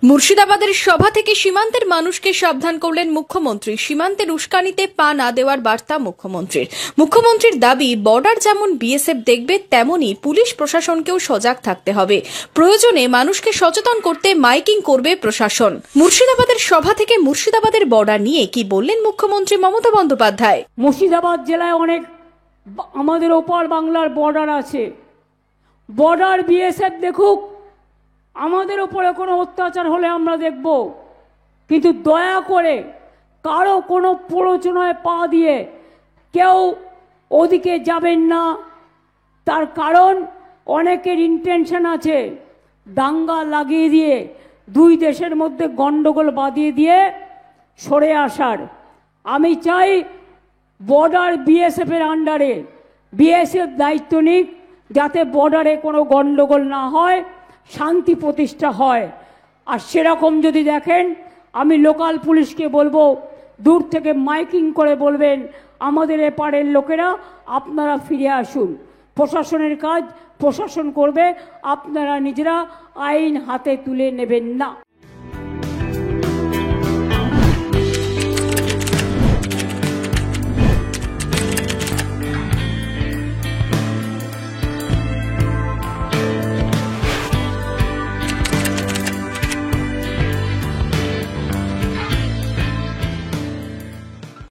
মুর্শিদাবাদের সভা থেকে সীমান্তের মানুষকে সাবধান করলেন মুখ্যমন্ত্রী। সীমান্তের উস্কানিতে পা না দেওয়ার বার্তা মুখ্যমন্ত্রীর দাবি, বর্ডার যেমন বিএসএফ দেখবে তেমনি পুলিশ প্রশাসনকেও সজাগ থাকতে হবে। প্রয়োজনে মানুষকে সচেতন করতে মাইকিং করবে প্রশাসন। মুর্শিদাবাদের সভা থেকে মুর্শিদাবাদের বর্ডার নিয়ে কি বললেন মুখ্যমন্ত্রী মমতা বন্দ্যোপাধ্যায়? মুর্শিদাবাদ জেলায় অনেক আমাদের ওপার বাংলার বর্ডার আছে। বর্ডার বিএসএফ দেখুক, আমাদের ওপরে কোনো অত্যাচার হলে আমরা দেখব, কিন্তু দয়া করে কারো কোনো প্ররোচনায় পা দিয়ে কেউ ওদিকে যাবেন না। তার কারণ অনেকের ইন্টেনশন আছে দাঙ্গা লাগিয়ে দিয়ে দুই দেশের মধ্যে গন্ডগোল বাঁধিয়ে দিয়ে সরে আসার। আমি চাই বর্ডার বিএসএফের আন্ডারে বিএসএফ দায়িত্ব নিক, যাতে বর্ডারে কোনো গন্ডগোল না হয়, শান্তি প্রতিষ্ঠা হয়। আর সেরকম যদি দেখেন, আমি লোকাল পুলিশকে বলবো দূর থেকে মাইকিং করে বলবেন, আমাদের এপারের লোকেরা আপনারা ফিরে আসুন। প্রশাসনের কাজ প্রশাসন করবে, আপনারা নিজেরা আইন হাতে তুলে নেবেন না।